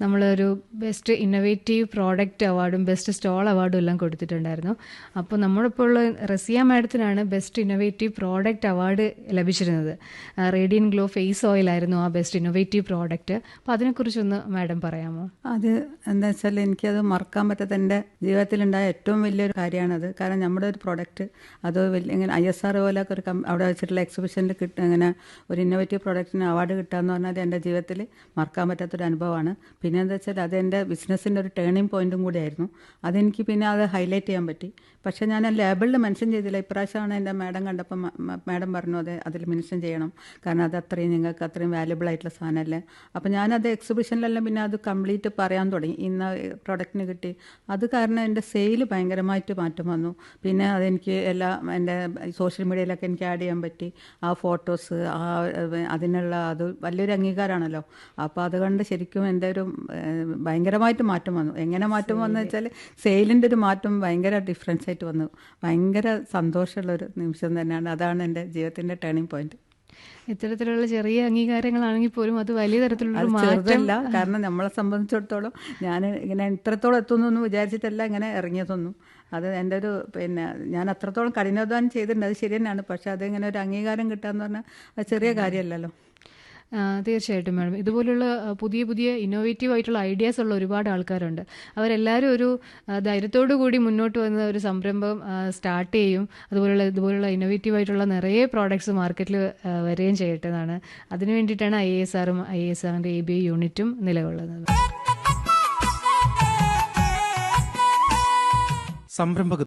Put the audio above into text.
നമ്മളൊരു best innovative product അവാർഡും best stall അവാർഡും എല്ലാം കൊടുത്തിട്ടുണ്ടായിരുന്നു. അപ്പോൾ നമ്മളിപ്പോൾ ഉള്ള റസിയ മാഡത്തിനാണ് ബെസ്റ്റ് ഇന്നൊവേറ്റീവ് പ്രോഡക്റ്റ് അവാർഡ് ലഭിച്ചിരുന്നത്. റേഡിയൻ ഗ്ലോ ഫേസ് ഓയിൽ ആയിരുന്നു ആ ബെസ്റ്റ് ഇന്നൊവേറ്റീവ് പ്രോഡക്റ്റ്. അപ്പോൾ അതിനെക്കുറിച്ചൊന്ന് മാഡം പറയാമോ? അത് എന്താ വെച്ചാൽ എനിക്കത് മറക്കാൻ പറ്റാത്ത എൻ്റെ ജീവിതത്തിലുണ്ടായ ഏറ്റവും വലിയൊരു കാര്യമാണത്. കാരണം നമ്മുടെ ഒരു പ്രൊഡക്റ്റ് അത് വലിയ ഇങ്ങനെ ISR പോലൊക്കെ ഒരു അവിടെ വെച്ചിട്ടുള്ള എക്സിബിഷനിൽ ഇങ്ങനെ ഒരു ഇന്നോവേറ്റീവ് പ്രോഡക്റ്റിന് അവാർഡ് കിട്ടുക എന്ന് പറഞ്ഞാൽ എൻ്റെ ജീവിതത്തിൽ മറക്കാൻ പറ്റാത്തൊരു അനുഭവമാണ്. പിന്നെ എന്താ വെച്ചാൽ അത് എൻ്റെ ബിസിനസ്സിൻ്റെ ഒരു ടേണിംഗ് പോയിൻറ്റും കൂടിയായിരുന്നു. അതെനിക്ക് പിന്നെ അത് ഹൈലൈറ്റ് ചെയ്യാൻ പറ്റി. പക്ഷേ ഞാൻ ലേബിളിൽ മെൻഷൻ ചെയ്തില്ല. ഇപ്രാവശ്യമാണ് എൻ്റെ മാഡം കണ്ടപ്പോൾ മാഡം പറഞ്ഞു അതിൽ മെൻഷൻ ചെയ്യണം, കാരണം അത് അത്രയും നിങ്ങൾക്ക് അത്രയും വാല്യുബിൾ ആയിട്ടുള്ള സാധനമല്ലേ. അപ്പോൾ ഞാനത് എക്സിബിഷനിലെല്ലാം പിന്നെ അത് കംപ്ലീറ്റ് പറയാൻ തുടങ്ങി, ഇന്ന പ്രൊഡക്റ്റിന് കിട്ടി. അത് കാരണം എൻ്റെ സെയിൽ ഭയങ്കരമായിട്ട് മാറ്റം വന്നു. പിന്നെ അതെനിക്ക് എൻ്റെ സോഷ്യൽ മീഡിയയിലൊക്കെ എനിക്ക് ആഡ് ചെയ്യാൻ പറ്റി. ആ ഫോട്ടോസ് അതിനുള്ള അത് വലിയൊരു അംഗീകാരമാണല്ലോ. അപ്പോൾ അതുകൊണ്ട് ശരിക്കും എൻ്റെ ഒരു ഭയങ്കരമായിട്ട് മാറ്റം വന്നു. എങ്ങനെ മാറ്റം വന്നു വെച്ചാൽ സെയിലിൻ്റെ ഒരു മാറ്റം ഭയങ്കര ഡിഫറൻസ് ആയിട്ട് വന്നു. ഭയങ്കര സന്തോഷമുള്ളൊരു നിമിഷം തന്നെയാണ്. അതാണ് എൻ്റെ ജീവിതത്തിൻ്റെ ടേണിംഗ് പോയിന്റ്. ഇത്തരത്തിലുള്ള ചെറിയ അംഗീകാരങ്ങളാണെങ്കിൽ പോലും അത് വലിയ തരത്തിലുള്ള ചെറുതല്ല. കാരണം നമ്മളെ സംബന്ധിച്ചിടത്തോളം ഞാൻ ഇങ്ങനെ ഇത്രത്തോളം എത്തുന്നു വിചാരിച്ചിട്ടല്ല ഇങ്ങനെ ഇറങ്ങിയതൊന്നും. അത് എൻ്റെ ഒരു ഞാൻ അത്രത്തോളം കഠിനാധ്വാനം ചെയ്തിട്ടുണ്ട്, അത് ശരി തന്നെയാണ്. പക്ഷെ അതിങ്ങനെ ഒരു അംഗീകാരം കിട്ടുകയെന്ന് പറഞ്ഞാൽ അത് ചെറിയ കാര്യമല്ലല്ലോ. തീർച്ചയായിട്ടും മാഡം, ഇതുപോലുള്ള പുതിയ പുതിയ ഇന്നോവേറ്റീവ് ആയിട്ടുള്ള ഐഡിയാസ് ഉള്ള ഒരുപാട് ആൾക്കാരുണ്ട്. അവരെല്ലാവരും ഒരു ധൈര്യത്തോടു കൂടി മുന്നോട്ട് വന്ന ഒരു സംരംഭം സ്റ്റാർട്ട് ചെയ്യും. ഇതുപോലുള്ള ഇന്നോവേറ്റീവ് ആയിട്ടുള്ള നിറയെ പ്രോഡക്ട്സ് മാർക്കറ്റിൽ വരികയും ചെയ്യട്ടെ എന്നാണ്. അതിനു വേണ്ടിയിട്ടാണ് IASRും IASRന്റെ ABI യൂണിറ്റും നിലകൊള്ളുന്നത്. സംരംഭക